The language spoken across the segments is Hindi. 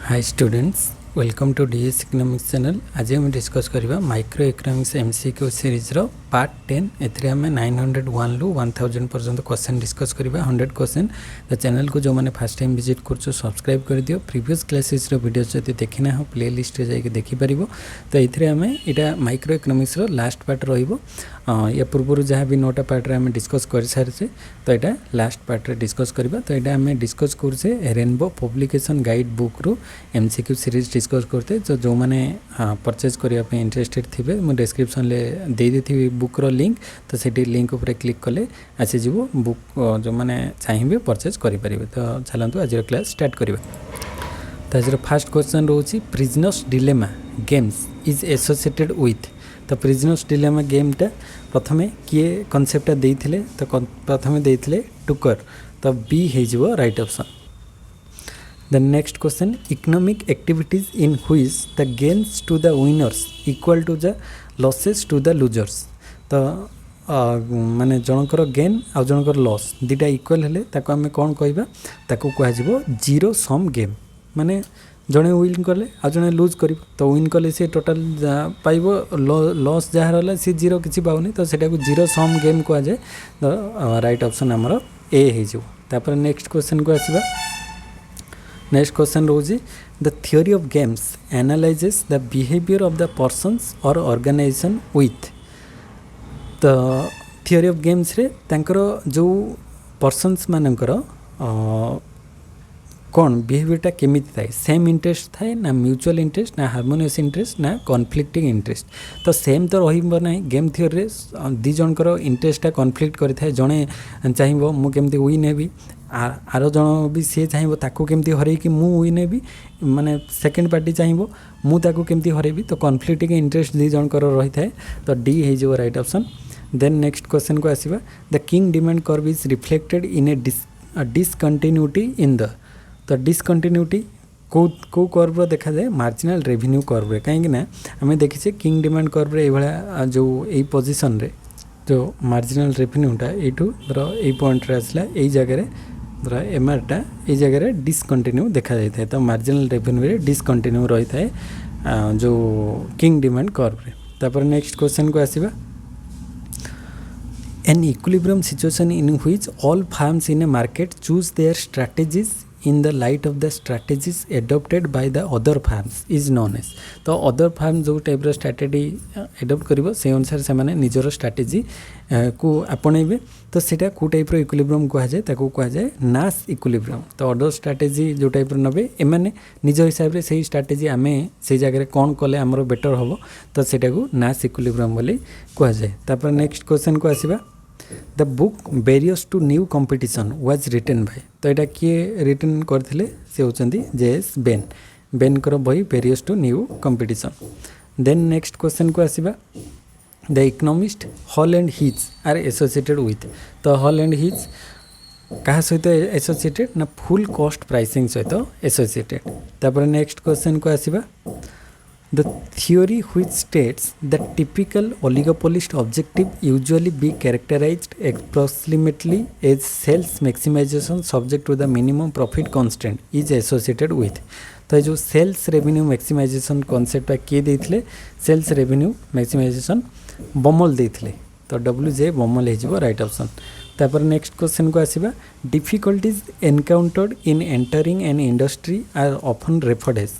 Hi students, welcome to DS economics channel. आज हम डिस्कस करवा माइक्रो इकोनॉमिक्स एमसीक्यू सीरीज रो पार्ट 10। एथरे हमें 901 रु 1000 पर्यंत क्वेश्चन डिस्कस करवा 100 क्वेश्चन। तो चैनल को जो मैंने फर्स्ट टाइम विजिट कर सब्सक्राइब कर दियो। प्रीवियस क्लासेस रो वीडियो जब देखना हो प्ले लिस्ट जाके देखिपर। तो ये हमें यहाँ माइक्रो इकोनॉमिक्स रो लास्ट पार्ट रहिबो। या पूर्व जहाँ भी 9टा पार्ट आम डिस्कस कर सारी। तो यहाँ लास्ट पार्ट डिस्कस करवा। तो यहाँ आम डिस्कस करें रेनबो पब्लिकेशन गाइड बुक रू एमसीक्यू सीरीज डिस्कस करते। तो जो मैंने परचेज करने इंटरेस्टेड थे मुझे डिस्क्रिप्शन में दे दी बुक रो लिंक। तो से लिंक उपर क्लिक कले आसीज बुक जो मैंने चाहिए परचेज करेंगे। तो चलतु आज क्लास स्टार्ट करवा। तो आज फास्ट क्वेश्चन रोचे prisoners dilemma games is associated with. तो प्रिजनर्स डिलेमा गेमटा प्रथम किए कनसेप्टा देइथिले। तो प्रथम देइथिले टुकर। तो बी हो right option. The next question economic activities in which the gains to the winners equal to the losses to the losers. तो माने जनकर गेन आ जनकर लॉस दुटा इक्वल हेले ताको आमे कोन कहबा, ताको कह जिवो जीरो सम गेम। माने जड़े विन कले आ जड़े लुज कर। तो विन कले सी टोटाल पाइब, लॉस जहाँ रहा सी जीरो किसी पाऊनी। तो सेटा को जीरो सम गेम कह जाए। तो राइट ऑप्शन आमर ए हो। नेक्स्ट क्वेश्चन को आसवा। नेक्स्ट क्वेश्चन रोजी the theory of games analyses the behaviour of the persons और ऑर्गेनाइजेशन विथ। तो थियोरी ऑफ गेम्स रे तांकर जो पर्सन्स मानकर कौन बिहेवियरटा केमी थाए, सेम इंटरेस्ट थाए ना म्यूचुअल इंटरेस्ट ना हार्मोनियस इंटरेस्ट ना कॉन्फ्लिक्टिंग इंटरेस्ट। तो सेम तो रही ना गेम थियोरी दी जनकर इंटरेस्टा कॉन्फ्लिक्ट करें। जड़े चाहिए मु केमती विन हेबी, आर जन भी सी चाहिए ताकू केमती हरई कि मु विन हेबी। माने सेकेंड पार्टी चाहिए मु ताकू केमती हरईबी। तो कॉन्फ्लिक्टिंग इंटरेस्ट दी जनकर रही थाए। तो डी हो right option. Then next question को आसवा the kinked demand curve is reflected in a discontinuity in the. तो डिसकंटिन्यूटी को कर्व देखा जाए मार्जिनल रेवेन्यू कर्व रे। कहीं ना आम देखीचे किंग डिमांड कर्व रे ये जो यही पोजिशन रे जो मार्जिनल रेवेन्यूटा यूँ धर यही पॉइंट आसला यही जगह धर एमआरटा ये जगह डिसकंटिन्यू देखा जाए। तो मार्जिनल रेवेन्यू रे डिसकंटिन्यू रही थाए जो किंग डिमांड कर्व रे। तापर नेक्स्ट क्वेश्चन को आसवा an equilibrium situation in which all firms in a market choose their strategies in the light of the strategies adopted by the other farms is known as। तो अदर फार्म जो टाइप रो स्ट्रैटेजी एडप्ट करिवो से अनुसार से माने निजरो स्ट्रैटेजी को आपणेबे। तो सेटा को टाइप रो इक्विलिब्रियम कहा जाए, ताको कहा जाए नाश इक्विलिब्रियम। तो अदर स्ट्रैटेजी जो टाइप रो नबे एमाने निज हिसाब रे सही स्ट्रैटेजी आमे से जगह कोन कले हमरो बेटर होबो। तो सेटा को नाश इक्विलिब्रियम बोली कहा जाए। तापर नेक्स्ट क्वेश्चन को आसीबा the book barriers to new competition was written by. तो यहाँ किए रिटन करथिले से होचंदी जेएस बेन। बेन कर बही barriers to new competition. Then next question को आसीबा the economist Hall and Hitch are associated with. तो हॉल एंड हीज क्या सहित एसोसिएटेड ना फुल कॉस्ट प्राइसिंग सहित एसोसिएटेड। तापर नेक्स्ट क्वेश्चन को आसीबा the theory which states that typical oligopolist objective usually be characterized approximately as sales maximization subject to the minimum profit constraint is associated with। तो जो सेल्स रेवेन्यू मैक्सिमाइजेशन कॉन्सेप्ट किए देथिले, सेल्स रेवेन्यू मैक्सिमाइजेशन बमल देथिले। तो WJ बमल हो राइट ऑप्शन। तापर नेक्स्ट क्वेश्चन को आसीबा difficulties encountered in entering an industry are often referred as.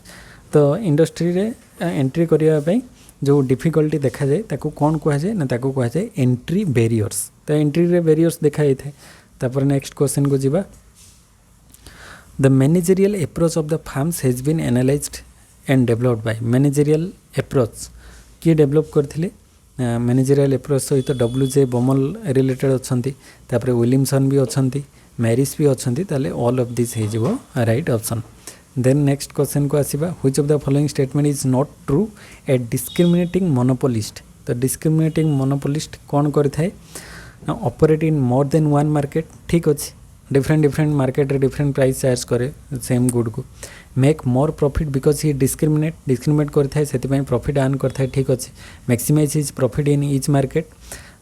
तो इंडस्ट्री रे एंट्री करने जो डिफिकल्टी देखा जाए ताको कौन कह जाए ना, ताको कह जाए एंट्री बैरियर्स। तो एंट्री रे बैरियर्स देखा जाए। तापर नेक्स्ट क्वेश्चन को जीवा the managerial approach of the firms has been analysed and developed by. Managerial approach किए डेवलप करथिले, मैनेजरियल अप्रोच सहित WJ बमल रिलेटेड अछंती। तापर विलियमसन भी अछंती, मैरिस भी अछंती। ताले ऑल ऑफ दिस हो right option. Then next question को आसीबा which of the following statement is not true a discriminating monopolist. तो डिस्क्रिमिनेटिंग मोनोपोलिस्ट कौन करें ना operate in more than one market. ठीक अच्छे डिफरेंट मार्केट रे डिफरेंट प्राइस चार्ज करे सेम गुड को। Make more profit because he discriminate करता है से प्रॉफिट अर्न करता है। ठीक अच्छे maximise his profit in each market.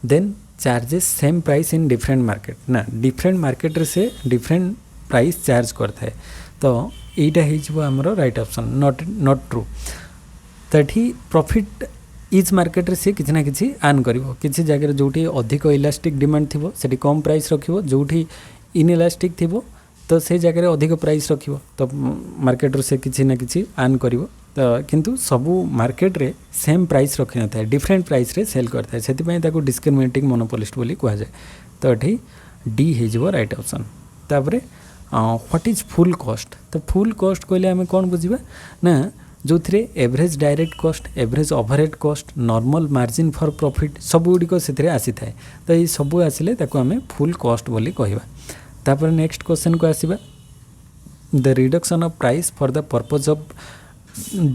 Then charges same price in different market ना डिफरेंट मार्केट रे से डिफरेंट प्राइस चार्ज करता है। तो यहीटा होमर राइट ऑप्शन नॉट ट्रू। तो ये प्रॉफिट इच मार्केट रे से किसी ना किसी आर्न करिवो किसी जगह जोठी अधिक इलास्टिक डिमांड थिबो सेठी कम प्राइस रखिवो जोठी इनइलास्टिक थिबो तो से जगह अधिक प्राइस रखिवो तो मार्केट रो से किसी ना किसी आर्न करिवो। तो किंतु सबू मार्केट रे सेम प्राइस रखि न थाए डिफरेंट प्राइस रे सेल करता है सेति पई ताको डिस्क्रिमिनेटिंग मोनोपोलिस्ट बोली कहा जाए। तो एठी डी हेजिवो राइट ऑप्शन। तापरे व्हाट इज फुल कॉस्ट। तो फुल कॉस्ट कहले आमे कोन बुझिबा ना जो थे average direct cost average overhead cost normal margin for profit सब गुड़िक से आसी थाए। तो ये सब आसिले ताको आमे फुल कॉस्ट बोली कहवा। तापर नेक्स्ट क्वेश्चन को आसीबा the reduction of price for the purpose of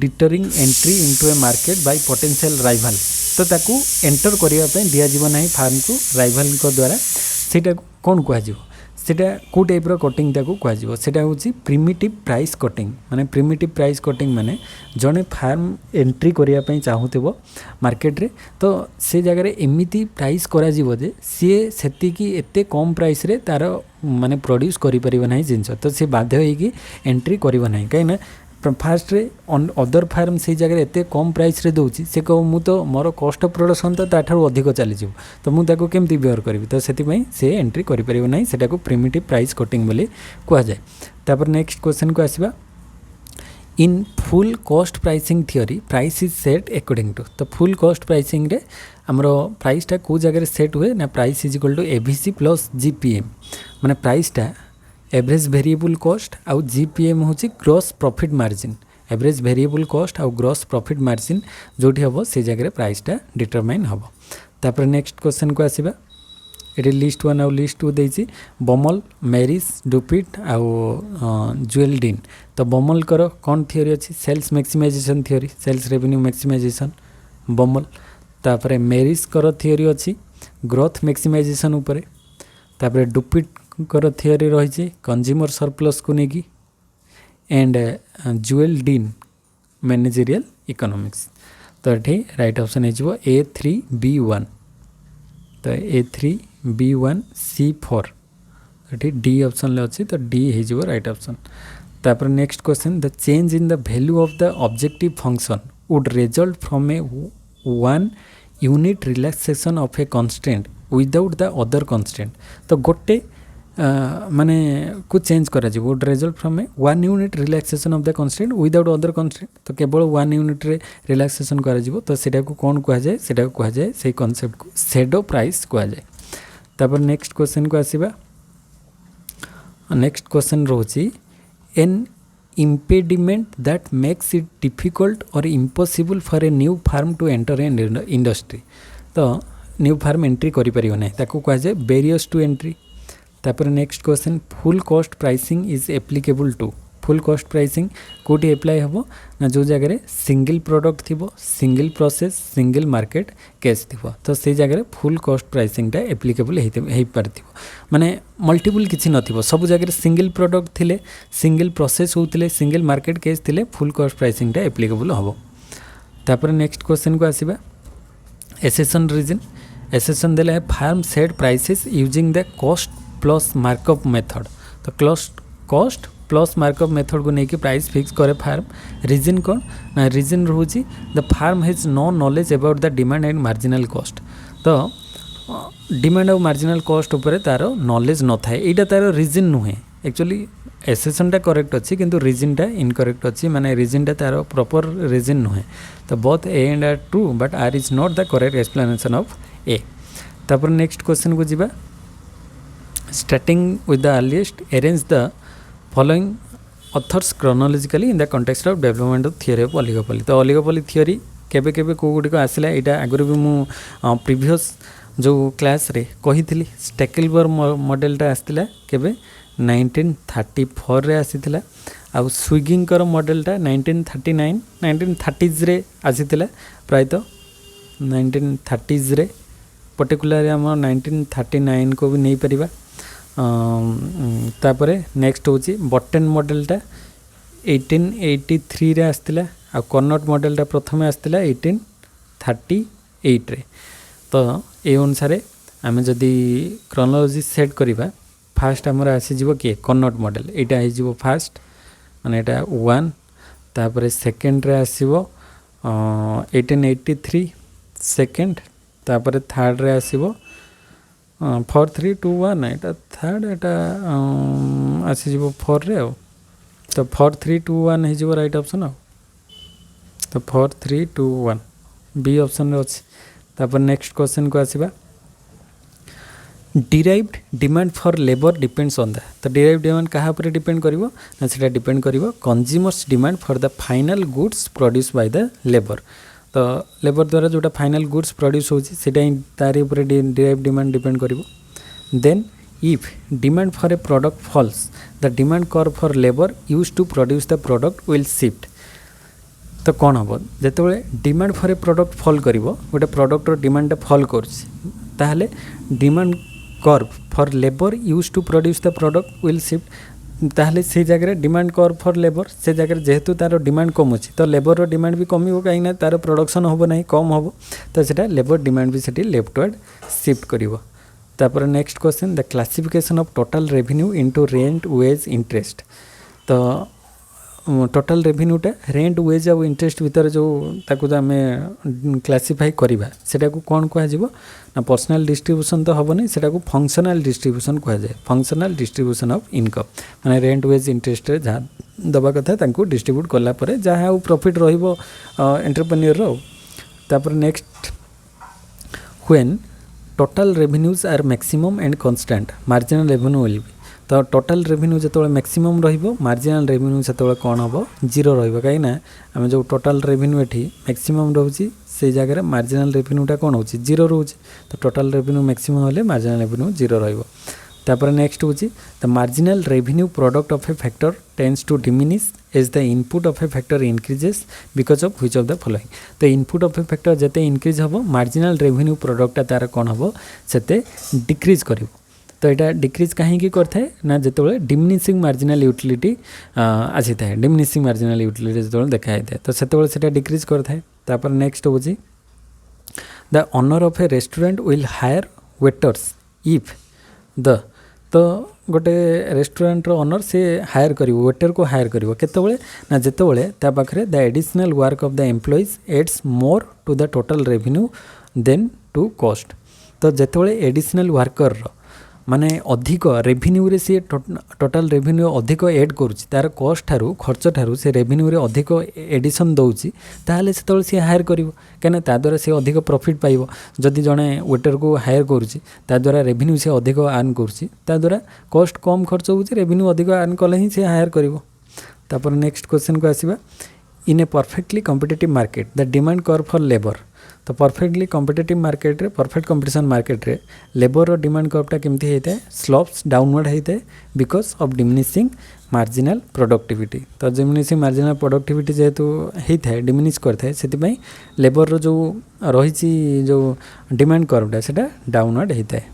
deterring entry into a market by potential rival. तो ताकू एंटर करिया पे दिया जीव नाही फार्म को राइवल को द्वारा सेटा कोन कहा जीव सेटा को टाइप रो कटिंग ताकू कहा जीव सेटा होची प्रिमिटिव प्राइस कटिंग। माने प्रिमिटिव प्राइस कटिंग माने जने फार्म एंट्री करिया पे चाहूथिबो मार्केट रे तो से जगह रे एमिति प्राइस करा जीव जे सी सेति की एते कम प्राइस रे तार माने प्रोड्यूस करि परिबो नाही जिंस तो से बाध्य होई कि एंट्री करिवो नाही काई ना फास्ट रे अदर फार्म से जगह एते कम प्राइस रे दउची से को मु तो मोर कॉस्ट ऑफ प्रोडक्शन तो ताठार अधिक चली जीव तो मु ताको केमती बियर करिवि तो सेति पई से एंट्री करि परिबो नाही सेटा को प्रिमिटिव प्राइस कटिंग बोली कहा जाए। तापर नेक्स्ट क्वेश्चन को आसीबा in full cost pricing theory price is set according to. तो फुल कॉस्ट प्राइसिंग रे हमरो प्राइसटा को जगह सेट हुए ना price is equal to AVC plus GPM माने प्राइसटा एवरेज वेरिएबल कॉस्ट आउ जीपीएम होची gross profit margin average variable cost आउ ग्रॉस प्रॉफिट मार्जिन जोठी हबो से जगह प्राइसटा डिटरमाइन हबो। तापर नेक्स्ट क्वेश्चन को आसीबा एटी लिस्ट 1 आउ लिस्ट 2 देछि बमल मेरिस डुपिट आउ ज्वेलडीन। तो बमल कर कौन थियोरी अछि sales maximisation theory sales revenue maximisation Baumol. तापर मेरिस कर थियोरी अछि ग्रोथ मैक्सिमाइजेशन ऊपर। तापर डुपिट कर थियोरी रही कंज्यूमर सरप्लस को लेकिन एंड ज्वेलडीन मैनेजरियल इकोनॉमिक्स। तो ये राइट ऑप्शन हो A3B1 तो A3B1C4 ये डी ऑप्शन ले अच्छी तो डी हो राइट ऑप्शन। तापर next question the change in the value of the objective function would result from a one unit relaxation of a constraint without the other constraint. तो गोटे माने को चेंज करा जी would result from a one unit relaxation of the constraint without other constraint. तो केवल वन यूनिट रे रिलैक्सेशन करा जीवो तो सेटा को कोन कहा जाए सेटा को कहा जाए से कांसेप्ट को शैडो प्राइस कहा जाए। तापर नेक्स्ट क्वेश्चन को आसीबा नेक्स्ट क्वेश्चन रोची an impediment that makes it difficult or impossible for a new firm to enter an industry। तो न्यू फार्म एंट्री करि परियो नै ताको कहा जाए बैरियर्स टू एंट्री। तापर next question full cost pricing is applicable to full cost pricing कोटी एप्लाई हबो ना जो जगह सिंगल प्रोडक्ट थिबो single process single market case थिबो तो से जगह फुल कॉस्ट प्राइसिंग टा एप्लीकेबल हेइ परथिबो माने मल्टीपल किछि नथिबो सब जगह सिंगल प्रोडक्ट थिले सिंगल प्रोसेस होतिले सिंगल मार्केट केस थिले फुल कॉस्ट प्राइसिंग टा एप्लीकेबल हबो। तापर नेक्स्ट क्वेश्चन को आसीबा एसेसन रीजन एसेसन देला है firm set prices using the cost plus markup method. तो कॉस्ट प्लस मार्कअप मेथड को लेकिन प्राइस फिक्स करे फार्म रीजन कौन ना रीजन रोची the firm has no knowledge about the demand and marginal cost. तो डिमांड और मार्जिनल कॉस्ट ऊपर तार नॉलेज न थाए एटा तार रीजन नुहे एक्चुअली एसेसन टा करेक्ट अच्छी किंतु रीजन टा इनकरेक्ट अच्छी माने रीजन टा तार प्रॉपर रीजन नुहे। तो both A and R true but R is not the correct explanation of A. तापर नेक्स्ट क्वेश्चन को जीवा starting with the earliest arrange the following authors chronologically in the context of development of theory of oligopoly। तो oligopoly theory केबे केबे को गुडी को आसिला एटा आगुरी भी मु प्रीवियस जो क्लास रे कही थिली स्टेकलबर मॉडल टा आस्तिला केबे 1934 रे आसीथिला आ स्विगिंग कर मॉडल टा 1939 1930s रे आसीथिला प्राय तो 1930s रे पर्टिकुलर हम 1939 को भी नहीं परिबा। तापरे नेक्स्ट होची बटन मॉडल टा 1883 रे आस्तिला आ कन्नट मॉडल टा प्रथमे आस्तिला 1838 रे। तो ए अनुसार आमे जदी क्रोनोलॉजी सेट करिबा फास्ट हमर आसी जीवो के कन्नट मॉडल एटा आइ जीवो फास्ट माने एटा 1 तापर सेकेंड रे आसीबो 1883 सेकेंड तापर थर्ड रे आसीबो 4321 एटा थर्ड एटा आसी जीवो 4 रे तो 4321 हे जीवो राइट ऑप्शन तो 4321 बी ऑप्शन रे अछि। तापर नेक्स्ट क्वेश्चन को आसीबा derived demand for labour depends on the तो डिराइव्ड डिमांड कहा पर डिपेंड करिवो ना सेटा डिपेंड करिवो consumers demand for the final goods produce by the labour तो लेबर द्वारा जोटा फाइनल गुड्स प्रोड्यूस होची सेटा तारी ऊपर डिराइव्ड डिमांड डिपेंड करिवो। Then if demand for a product falls the demand curve for labour used to produce the product will shift तो कौन हम जिते demand for a product fall करिवो गोटे प्रोडक्टर डिमांड फॉल कर demand curve for labour use to produce the product will shift ताहले से जगह डिमांड कर्व फॉर लेबर से जगह जेहेतु तार डिमांड कम अच्छी तो लेबर डिमांड भी कम कहीं तार प्रोडक्शन हम ना कम हम तो सेटा लेबर डिमांड भी सेठी लेफ्टवर्ड शिफ्ट करिवो। तापर next question the classification of total revenue into rent wage interest तो टोटल रेवेन्यूटा रेंट वेज और इंटरेस्ट भितर जो ताकू आम क्लासीफाई करवा सेटा को कौन कह ना पर्सनल डिस्ट्रीब्यूशन तो हम नहीं सेटा को फंक्शनल डिस्ट्रीब्यूशन कह जाए फंक्शनल डिस्ट्रीब्यूशन ऑफ इनकम माने रेंट वेज इंटरेस्ट जहाँ दबा कथा तांको डिस्ट्रीब्यूट कला परे जहाँ प्रॉफिट रहिबो एंटरप्रेन्योर रो। तापर next when total revenues are maximum and constant marginal revenue will be तो टोटल रेवेन्यू जो मैक्सिमम रहिबो मार्जिनल रेवेन्यू से कौन हम जीरो रहिबो कहीं ना आम जो टोटल रेवेन्यू एठी मैक्सिमम रोची से जगह मार्जिनल रेवेन्यूटा कौन होची जीरो रोची तो टोटल रेवेन्यू मैक्सिमम हेले मार्जिनल रेवेन्यू जीरो रहिबो। तापर नेक्स्ट होची the marginal revenue product of a factor tends to diminish as the input of a factor increases because of which of the following तो इनपुट ऑफ ए फैक्टर जते इंक्रीज हम मार्जिनल रेवेन्यू प्रोडक्टटा तार कौन हम सेते डिक्रीज करिवो तो यहाँ डिक्रीज कहीं करता ना जो डिमिनिशिंग मार्जिनल यूटिलिटी आसी था डिमिनिशिंग मार्जिनल यूटिलिटी जो देखाई था तो से डिक्रीज करता है। तापर नेक्स्ट हो the owner of a restaurant will hire waiters if the तो गोटे रेस्टोरेंट ओनर से हायर कर वेटर को हायर कर केतबेले ना जेतबेले ता पाखरे the additional work of the employees adds more to the total revenue than to cost तो जेतबेले एडिशनल वर्कर माने अधिक रेवेन्यू रे सी टोटल रेवेन्यू अधिक एड करुच्ची तार कॉस्ट ठारू खर्च ठारू से रेवेन्यू रे अधिक एडिशन दौची ताहले सेतबेले सी हायर करिवो कने ता द्वारा से अधिक प्रॉफिट पाइबो जदि जणे वेटर को हायर करुच्ची ता द्वारा रेवेन्यू से अधिक अर्न करुच्ची ता द्वारा कॉस्ट कम खर्च होउची रेवेन्यू अधिक अर्न कले ही से हायर करिवो। तापर नेक्स्ट क्वेश्चन को आसीबा in a perfectly competitive market the demand curve for labour तो परफेक्टली कॉम्पिटिटिव मार्केट रे परफेक्ट कंपटीशन मार्केट रे लेबर रो डिमांड कर्वटा केमती होता है स्लोप्स डाउनवर्ड होता है because of diminishing marginal productivity तो डिमिनिशिंग मार्जिनल प्रोडक्टिविटी जेहेतु होता है डिमिनिश करता है से लेबर रो जो रही जो डिमांड कर्वटा सेटा डाउनवर्ड होता है।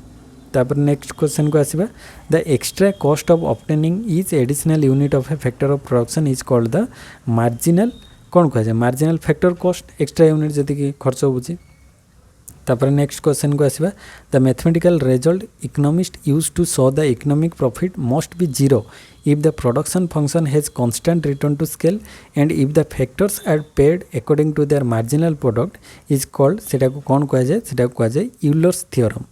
तापर नेक्स्ट क्वेश्चन को आसीबा the extra cost of obtaining each additional unit of a factor of production is called the marginal कौन कह जाए marginal factor cost extra unit जी खर्च होची। तापर नेक्स्ट क्वेश्चन को आसीबा the mathematical result economist use to show the economic profit must be zero if the production function has constant return to scale and if the factors are paid according to their marginal product is called सेटा को कौन कह जाए सेटा को कह जाए यूलर्स थ्योरम।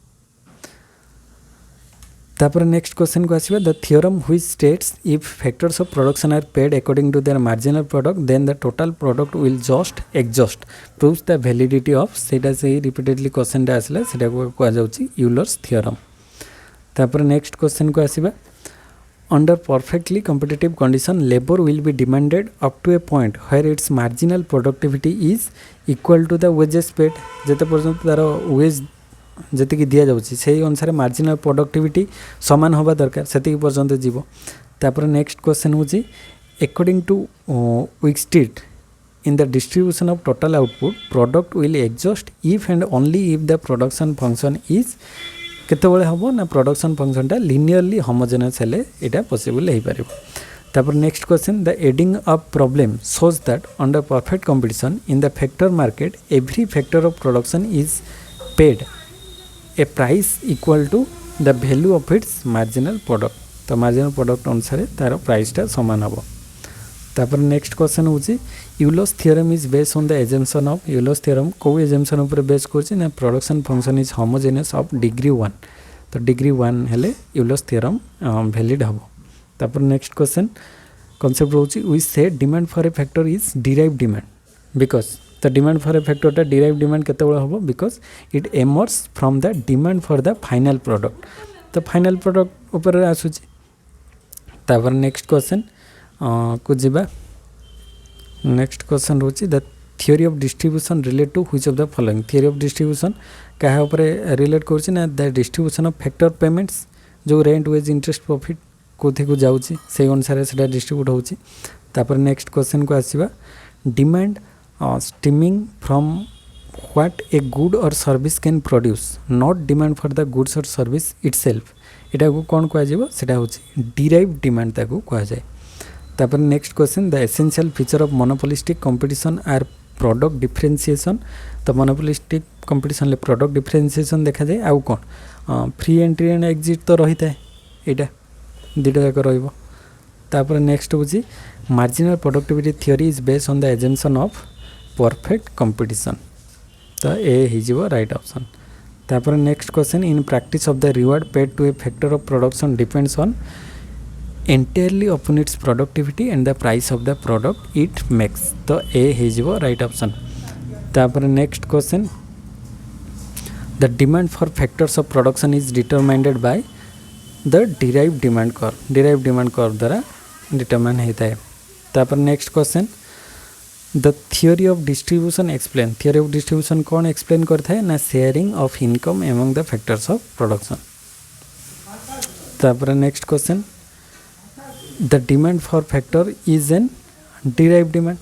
तापर नेक्स्ट क्वेश्चन को आसीबा the theorem which states if factors of production are paid according to their marginal product then the total product will just exhaust proves the validity of सेटा से रिपीटेडली क्वेश्चन टा आसला सेटा को कह जाउची यूलर्स थ्योरम। तापर नेक्स्ट क्वेश्चन को आसीबा under perfectly competitive condition labour will be demanded up to a point where its marginal productivity is equal to the wages paid जेते पर्यंत तार वेज जी दि जाऊँगी से अनुसार मार्जिनल प्रोडक्टिविटी समान होगा दरकार से पर्यंत जीव। तापर नेक्स्ट क्वेश्चन हूँ according to Wicksteed in the distribution of total output product will exhaust if and only if the production function is केतबेले हम ना प्रोडक्शन फंक्शनटा लिनियरली होमोजेनस हेले एटा पॉसिबल हो पार। तापर next question the adding up problem shows that under perfect competition in the factor market every factor of production is paid a price equal to the value of its marginal product तो मार्जिनल प्रोडक्ट अनुसार तार प्राइसटा सामान हम। तापर नेक्स्ट क्वेश्चन होची Euler's theorem is based on the assumption of Euler's theorem को एजम्पशन ऊपर बेस करछि ना production function is homogeneous of degree 1 तो डिग्री 1 हेले यूलर्स थ्योरम वैलिड हबो तापर नेक्स्ट क्वेश्चन concept होची we say demand for a factor is derived demand because the demand for a factor टा डिराइव्ड डिमांड केतेबेला हबो because it emerges from the demand for the final product तो फाइनल प्रोडक्ट ऊपर आसुची तापर नेक्स्ट क्वेश्चन को जिबा नेक्स्ट क्वेश्चन होची the theory of distribution relate to which of the following theory of distribution काहे ऊपर रिलेट करछि ना the distribution of factor payments जो रेंट वेज इंटरेस्ट प्रॉफिट कोथि को जाउची से अनुसार सेटा डिस्ट्रीब्यूट होउची तापर नेक्स्ट क्वेश्चन को आसीबा demand stemming from what a good or service can produce not demand for the goods or service itself एटा को कोन को आजिबो सेटा होची डिराइव्ड डिमांड ताको को जाय तापर next question the essential feature of monopolistic competition are product differentiation तो मोनोपोलिस्टिक कंपटीशन ले प्रोडक्ट डिफरेंशिएशन देखा जाए आउ कोन फ्री एंट्री एंड एग्जिट तो रही थाए एटा दुटा जाक रहिबो तापर नेक्स्ट होची marginal productivity theory is based on the assumption of perfect competition तो ए हिजिबो राइट ऑप्शन तापर next question in practice of the reward paid to a factor of production depends on entirely upon its productivity and the price of the product it makes तो ए हिजिबो राइट ऑप्शन तापर next question the demand for factors of production is determined by the derived demand curve द्वारा डिटरमाइन होता है तापर next question the theory of distribution explain theory of distribution कौन एक्सप्लेन करता है ना sharing of income among the factors of production तापर next question the demand for factor is an derived demand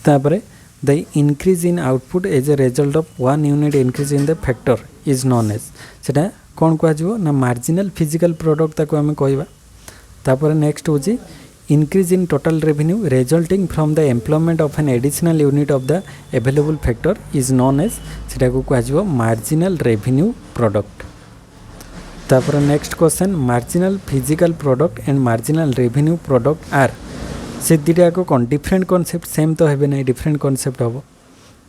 तापर the increase in output as a result of 1 unit increase in the factor is known as सेटा कौन कह ना मार्जिनल फिजिकल प्रोडक्ट ताको आमे कहबा तापर नेक्स्ट होची increase in total revenue resulting from the employment of an additional unit of the available factor is known as सेटा को कह मार्जिनल रेवेन्यू प्रोडक्ट तापर next question marginal physical product and marginal revenue product are से दुटा को कौन डिफरेंट कॉन्सेप्ट सेम तो हेबे नहीं डिफरेंट कॉन्सेप्ट हम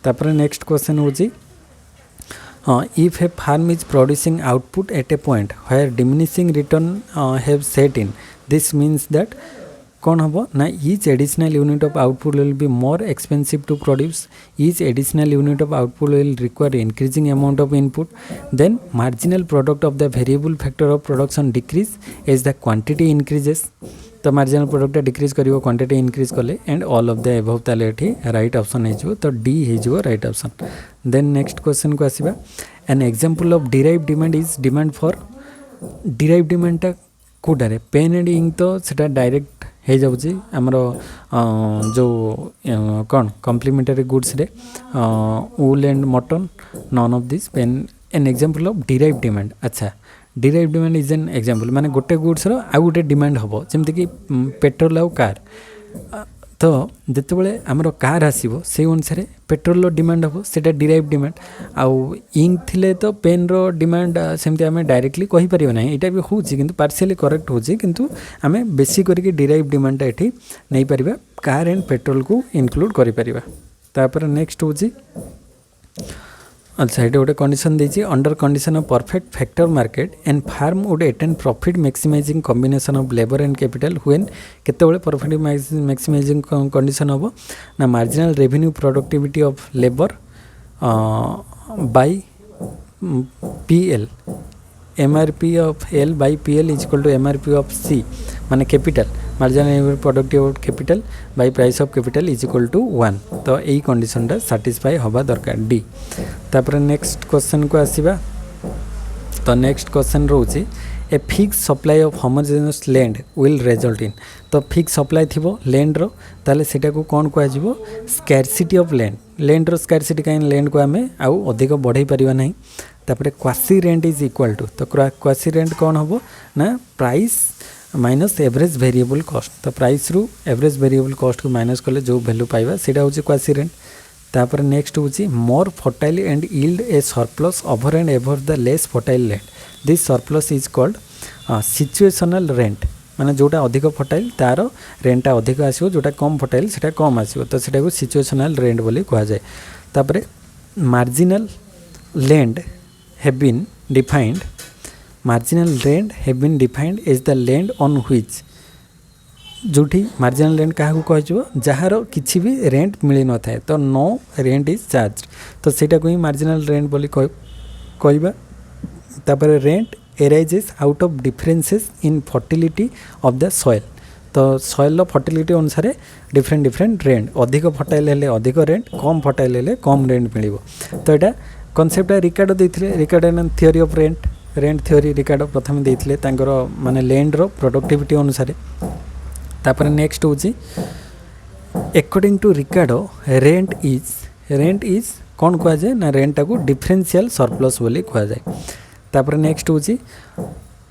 तापर नेक्स्ट क्वेश्चन होची if a farm is producing output at a point where diminishing return have set in this means that कौन हम ना each additional unit of output will be more expensive to produce each additional unit of output will require increasing amount of input then marginal product of the variable factor of production decrease as the quantity increases तो मार्जिनल प्रोडक्ट डिक्रीज करिवो क्वांटिटी इंक्रीज कले and all of the above ताले एठी राइट ऑप्शन हेजो तो डी हेजो right option then next question को आसीबा an example of derived demand is demand for derived demand ता कोडारे पेन एंड इंक तो सेटा डायरेक्ट हे जाउची हमरो जो कोन कॉम्प्लीमेंटरी गुड्स रे wool and mutton none of this पेन an example of derived demand अच्छा derived demand is an example माने गोटे गुड्स रो आ गोटे डिमांड हबो जेमति कि पेट्रोल आउ कार तो जेते बेले हमरो कार आसीबो से अनुसार पेट्रोल रो डिमांड हबो सेटा डिराइव्ड डिमांड आउ इंक थिले तो पेन रो डिमांड सेमति हमें डायरेक्टली कहि परिबो नै एटा भी होची किंतु पार्शियली करेक्ट होची किंतु हमें बेसी करी कि डिराइव्ड डिमांड एठी नै परिबा कार एंड पेट्रोल को इंक्लूड करि परिबा तापर नेक्स्ट होची अच्छा ये गोटे कंडीशन देछि under condition of perfect factor market and firm would attain profit maximizing combination of labour and capital when केतेबेले प्रॉफिट मैक्सिमाइजिंग कंडीशन होबो ना marginal revenue productivity of labour by P L MRP of L by PL is equal to MRP of C माने capital marginal productive of capital by price of capital is equal to 1 तो यही कंडीशन टा सैटिस्फाई हवा दरकार डी तापर नेक्स्ट क्वेश्चन को आसीबा तो नेक्स्ट क्वेश्चन रोची a fix supply of homogeneous land will result in तो फिक्स सप्लाई थिबो लैंड रो ताले सेटा को कोन को आजिबो स्कैरसिटी ऑफ लैंड रो स्कैरसिटी काइन लैंड को हमें आउ अधिक बढ़ाई परिबा नहीं तापर quasi rent is equal to तो क्वासी रेंट कौन हम ना price minus average variable cost तो प्राइस रु एवरेज वेरिएबल कॉस्ट को माइनस कले जो वैल्यू पाइबा सेटा होची क्वासी रेंट तापर नेक्स्ट होची more fertile and yield A surplus over and ever the less fertile land this surplus is called situational rent माने जोटा अधिक फर्टाइल तार रेंटा अधिक आसो, जोटा कम फर्टाइल सेटा कम आसो, तो सेटा को सिचुएशनल रेंट बोली कहा जाए। तापरे marginal land have been defined, marginal land have been defined as the land on which, जोठी मार्जिनल लैंड क्या कह जार किसी भी रेंट मिल न थाए, तो नो रेंट इज चार्ज, तो सेटा को ही मार्जिनल रेंट बोली कहबा। तापर rent arises out of differences in fertility of the soil, तो सॉइल रो फर्टिलिटी अनुसार डिफरेंट डिफरेंट रेंट, अधिक फर्टाइल हेले अधिक रेंट, कम फर्टाइल हेले कम रेंट मिलिबो। तो एटा कॉन्सेप्ट रिकार्डो देथिले, Ricardian theory of rent, rent theory Ricardo प्रथम देथिले तांकर माने लैंड रो प्रोडक्टिविटी अनुसार। तापर नेक्स्ट होची according to Ricardo rent is कौन कह जाए ना, रेंट को डिफरेंशियल सरप्लस बोली कह जाए। तापर नेक्स्ट होची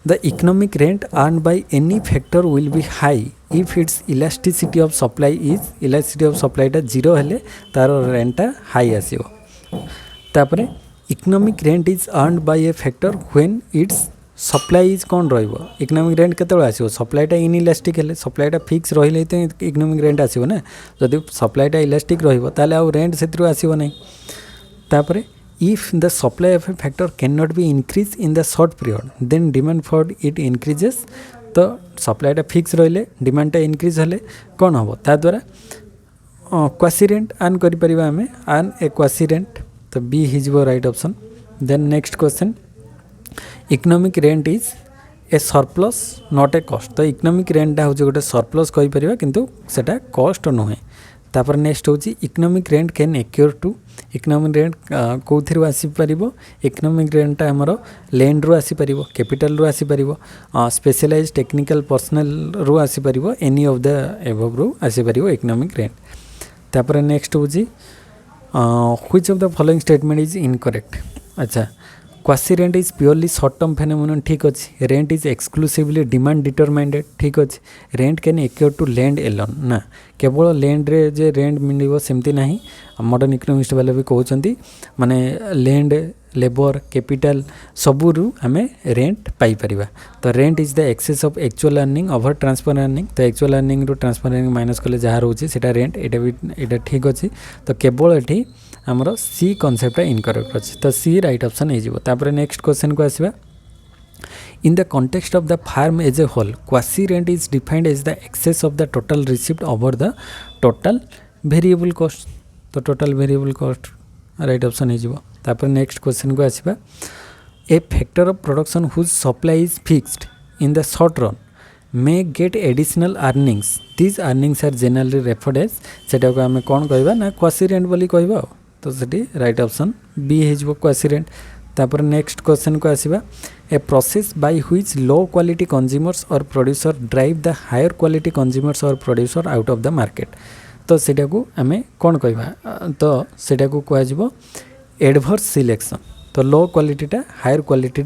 the economic rent earn by any factor will be high if its elasticity of supply is, elasticity of सप्लाईटा जीरो हेले तार रेंटा हाई आसीबो। तापर economic rent is earn by a factor when its supply is कौन रहिबो, इकोनॉमिक रेंट केतବେଳେ आसीबो, सप्लाईटा इनइलास्टिक हेले, सप्लाईटा फिक्स रहिले तो इकोनॉमिक रेंट आसीबो ना, जदि सप्लाईटा इलास्टिक रहिबो ताले आ रेंट सेतिर आसीबो नै। तापर if the supply of a factor cannot be increased in the short period then demand for it increases, तो सप्लाईटा फिक्स रहिले डिमांडटा इंक्रीज हेले कौन हम ता द्वारा क्वासी रेंट अर्न करि परिबा, हमें अर्न ए क्वासी रेंट, तो बी हिजबो right option. Then next question economic rent is a surplus not a cost, तो इकोनॉमिक रेंटा हूँ गोटे सरप्लस कहि परिबा किंतु सेटा कॉस्ट नुहे। तापर नेक्स्ट होची economic rent can accrue to, economic rent कौथिरु आसी परिबो, इकोनॉमिक रेंटा हमरो लैंड रु आसी परिबो, कैपिटल रु आसी परिबो, स्पेशलाइज्ड टेक्निकल पर्सनल रु आसी परिबो, एनी ऑफ द एबव रु आसी परिबो इकोनॉमिक रेंट। तापर नेक्स्ट होची which of the following statement is incorrect. अच्छा, quasi rent is purely short term phenomenon, ठीक अच्छे। Rent is exclusively demand determined, ठीक अच्छे। Rent can accrue to land alone, ना केवल लैंड रे जे रेंट मिलिबो सेमती नाही, मॉडर्न इकोनॉमिस्ट वाले भी कहउचंती माने लैंड लेबर कैपिटल सबुरु हमें रेंट पाई परिबा। तो rent is the excess of actual earning over transfer earning, तो एक्चुअल अर्निंग रु ट्रांसफर अर्निंग माइनस कले जहाँ रोचे सेटा रेंट, एटा ठीक अच्छे। तो केवल एठी हमरो सी कॉन्सेप्ट इनकरेक्ट अच्छे, तो सी राइट ऑप्शन हो। तापर नेक्स्ट क्वेश्चन को आसीबा in the context of the firm as a whole quasi rent is defined as the excess of the total receipt over the total variable cost, तो total variable cost right option हो। तापर नेक्स्ट क्वेश्चन को आसीबा a factor of production whose supply is fixed in the short run may get additional earnings, this earnings are generally referred as, सेटा को आमे कोन कहबा ना क्वासी रेंट बोली कहबा, तो सेठी राइट ऑप्शन बी हेजबो क्वासी रेंट। तापर नेक्स्ट क्वेश्चन को आसीबा a process by which low quality consumers or producer drive the higher quality consumers or producer out of the market, तो सेटा को आमे कोन कहबा, तो सेटा को कह जिवो एडवर्स सिलेक्शन, तो लो क्वालिटीटा हायर क्वालिटी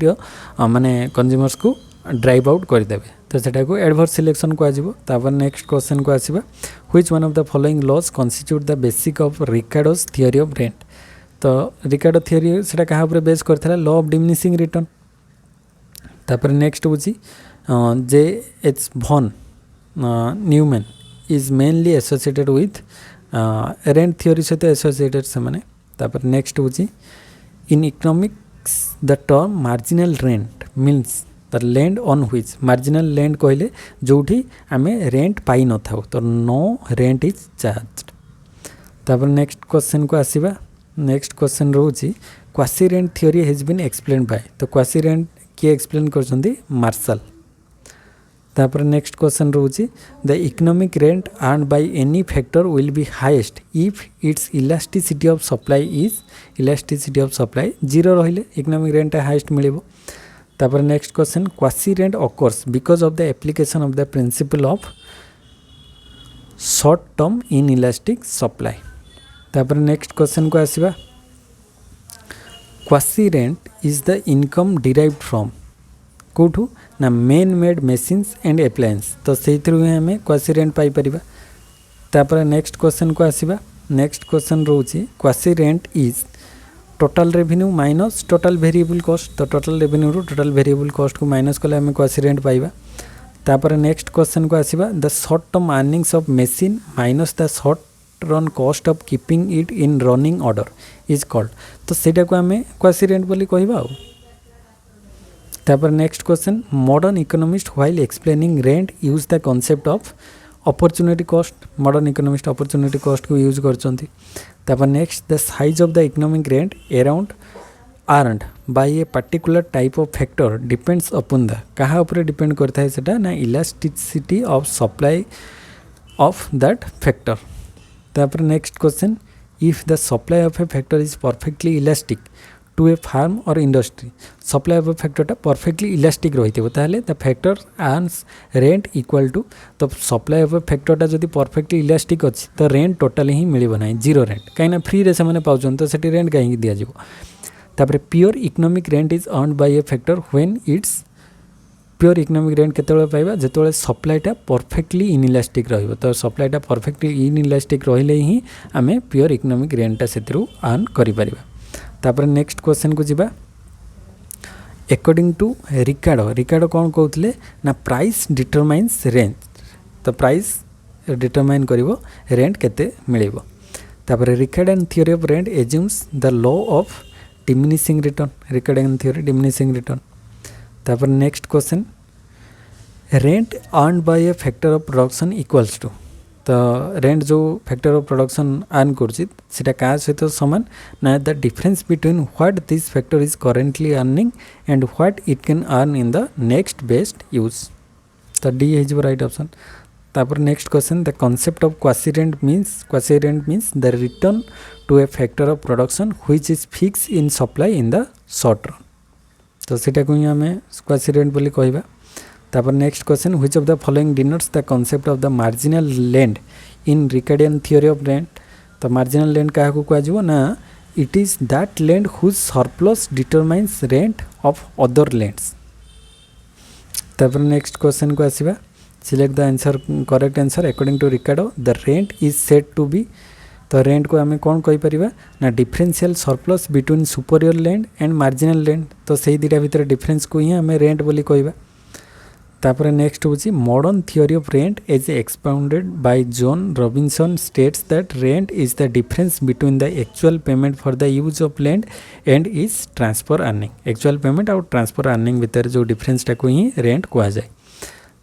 माने कंज्यूमर्स को ड्राइव आउट करदेवे, तो सेटा को एडवर्स सिलेक्शन कह जिवो। तापर नेक्स्ट क्वेश्चन को आसीबा which one of the following laws constitute the basic of Ricardo's theory of rent, तो रिकार्डो थ्योरी सेटा कहा ऊपर बेस करथिला लॉ ऑफ डिमिनिशिंग रिटर्न। तापर नेक्स्ट होची J H von Neumann is mainly associated with rent theory सहित एसोसिएटेड से माने। तापर नेक्स्ट होची in economics the term marginal rent means the land on which, marginal land कहले जोठी आमे रेंट पाई न थाउ, तो नो रेंट इज चार्ज्ड। तापर नेक्स्ट क्वेश्चन को आसीबा, नेक्स्ट क्वेश्चन रोची quasi rent theory has been explained by, तो क्वासी रेंट किए एक्सप्लेन करछंती मार्शल। तापर नेक्स्ट क्वेश्चन रोची the economic rent earn by any factor will be highest if its elasticity of supply is, elasticity of supply zero रहिले इकोनॉमिक रेंट हाईएस्ट मिलिबो। तापर next question quasi rent occurs because of the application of the principle of short term inelastic supply. तापर नेक्स्ट क्वेश्चन को आसीबा quasi rent is the income derived from कौटू ना man made machines and appliances, तो से हमें क्वासी रेंट पाई परिबा। तापर नेक्स्ट क्वेश्चन को आसीबा, नेक्स्ट क्वेश्चन रोची quasi rent is total revenue minus total variable cost, तो टोटल रेवेन्यू रो टोटल वेरिएबल कॉस्ट को माइनस कले हमें क्वासी रेंट पाइबा। तापर नेक्स्ट क्वेश्चन को आसीबा the short term earnings of machine minus the short run cost of keeping it in running order is called. तो सेटा को आमे क्वासी रेंट बोली कहबा। तापर next question modern economist while explaining rent use the concept of opportunity cost. Modern economist opportunity cost को यूज करचंती। तापर next the size of the economic rent around earned by a particular type of factor depends upon the कहा ऊपर डिपेंड करता है सेटा ना elasticity of supply of that factor. तापर next question if the supply of a factor is perfectly elastic to a firm और इंडस्ट्री सप्लाई ऑफ ए फैक्टरटा परफेक्टली इलास्टिक रही ताहले the factor earns rent equal to तो सप्लाई ऑफ ए फैक्टरटा जदि परफेक्टली इलास्टिक अच्छी तो रेंट टोटाली ही मिल ना जीरो रेंट कहीं फ्री रे से पाँच तो सेठी रेंट कहीं दि जाव। तापर pure economic rent is earn by a factor when it's pure economic rent केतବେଳେ पाइबा जेतବେଳେ सप्लाईटा परफेक्टली इनइलास्टिक रहिबो। तो सप्लाईटा परफेक्टली इनइलास्टिक रहिले ही आमे प्योर इकोनॉमिक रेंटटा सेतिरु अर्न करि परिबा। तापर नेक्स्ट क्वेश्चन को जिबा अकॉर्डिंग टू रिकार्डो कौन कहते ना प्राइस डिटरमाइन्स रेंट। तो प्राइस डिटरमाइन करिवो रेंट केते मिलिबो। तापर Ricardian theory of rent assumes the law of diminishing return. Ricardian theory diminishing return. तापर next question rent earn by a factor of production equals to. तो रेंट जो फैक्टर ऑफ प्रोडक्शन अर्न करटा क्या सहित सामान ना the difference between what this factor is currently earning and what it can earn in the next best use. तो डी इज राइट ऑप्शन। तापर next question the concept of quasi rent means the return to a factor of production which is fix in supply in the short run. तो सीटा को ही आम क्वासी रेंट बोली कहबा। तापर next question which of the following denotes the concept of the marginal land in Ricardian theory of rent. तो मार्जिनल लैंड क्या कहुआ ना it is that land whose surplus determines rent of other lands. तापर नेक्स्ट क्वेश्चन को आसीबा select the answer correct answer according to Ricardo the rent is said to be. तो रेंट को आम कौन कही परिबा ना differential surplus between superior land and marginal land. तो सही दुटा भितर डिफरेंस को ही आम रेंट बोली कहबा। तापर नेक्स्ट होची modern theory of rent as expounded by John Robinson states that rent is the difference between the actual payment for the use of land and is transfer earning. Actual payment और ट्रांसफर अर्निंग भितर जो डिफरेंसटा को ही रेंट कहा जाए।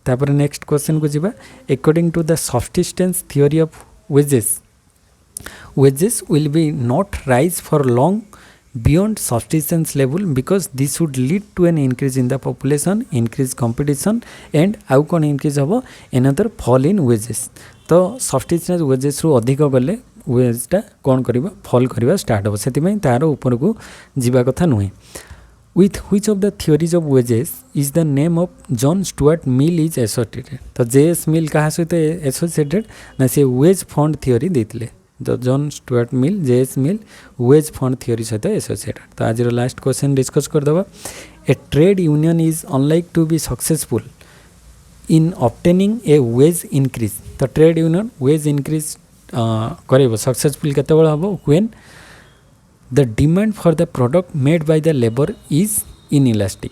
तापर नेक्स्ट क्वेश्चन को जिबा according to the subsistence theory of wages will be not rise for long beyond subsistence level because this would lead to an increase in the population, increase competition and आउ कौन increase हम another fall in wages। तो subsistence wages रू अधिक गले वेजटा कौन करिबा फॉल करिबा स्टार्ट हो से तार ऊपर को जीवा कथा नुहे। With which of the theories of wages is the name of John Stuart Mill is associated। तो JS Mill कहा सहित एसोसिएटेड ना से वेज फंड थ्योरी देते। तो John Stuart Mill JS Mill wage fund theory सहित एसोसिएटेड। तो आज लास्ट क्वेश्चन डिस्कस करदे a trade union is unlike to be successful in obtaining a wage increase. तो ट्रेड यूनियन वेज इनक्रीज कर सक्सेसफुल केतबेले हम when the demand for the product made by the labour is inelastic.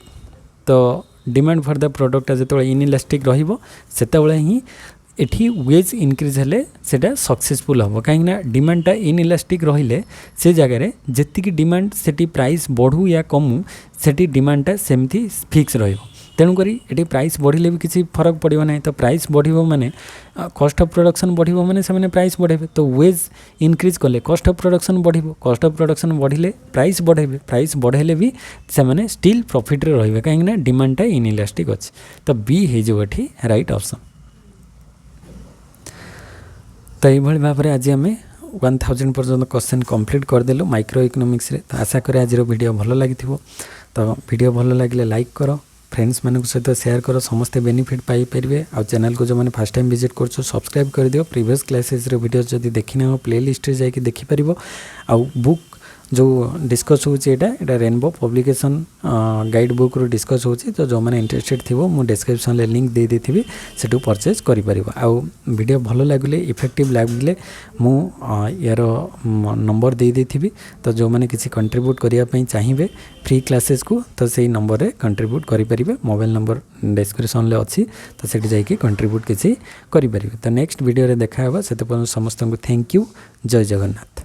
तो डिमांड फॉर द प्रोडक्ट जो इनइलास्टिक रही ही एठी वेज इनक्रीज हेले सेटा सक्सेसफुल हम कहीं डिमांडटा इनइलास्टिक रहिले से जगह जेतिकी डिमांड सेठी प्राइस बढ़ू या कमू सेठी डिमांडटा सेमती फिक्स रहिबो। तेणुक ये प्राइस बढ़िले भी किसी फरक पड़ो ना। तो प्राइस बढ़ो माने कॉस्ट ऑफ प्रोडक्शन बढ़ो माने से प्राइस बढ़ेबे। तो वेज इनक्रीज कले कॉस्ट ऑफ प्रोडक्शन बढ़ो कॉस्ट ऑफ प्रोडक्शन बढ़िले प्राइस बढ़ेबे प्राइस बढ़ेले भी से स्टिल प्रॉफिट रे रहिबे कहीं डिमांडटा इनइलास्टिक अच्छे। तो बी हो राइट ऑप्शन। तो ये भाव में आज आम 1000 पर्यटन क्वेश्चन कंप्लीट करदेलु माइक्रो इकोनॉमिक्स रे। तो आशा करें आज वीडियो भल लगी। तो वीडियो भल लगे लाइक करो फ्रेंड्स मान सहित शेयर करो समस्ते बेनिफिट पाई पारे। आ चैनल को जो मैंने फर्स्ट टाइम विजिट कर सब्सक्राइब कर दियो। प्रीवियस क्लासेस रे वीडियो जदि देखी ना प्ले लिस्ट रे जाके देखि परिबो। आ बुक जो डिस्कस होची एटा रेनबो पब्लिकेशन गाइड बुक रो डिस्कस होची तो जो माने इंटरेस्टेड थिबो मु डिस्क्रिप्शन ले लिंक दे देथिबि सेटू परचेज करि परिबो आ वीडियो भलो लागले इफेक्टिव लागले मु यार नंबर दे देथिबि तो जो माने किसी कंट्रीब्यूट करिया पई चाहिबे फ्री क्लासेस को तो सेही नंबर रे कंट्रीब्यूट करि परिबे मोबाइल नंबर डिस्क्रिप्शन ले अछि तो सेठी जाई कि कंट्रीब्यूट किसी करि परिबे तो नेक्स्ट वीडियो रे देखा हेबा सेते पर समस्त को थैंक यू जय जगन्नाथ।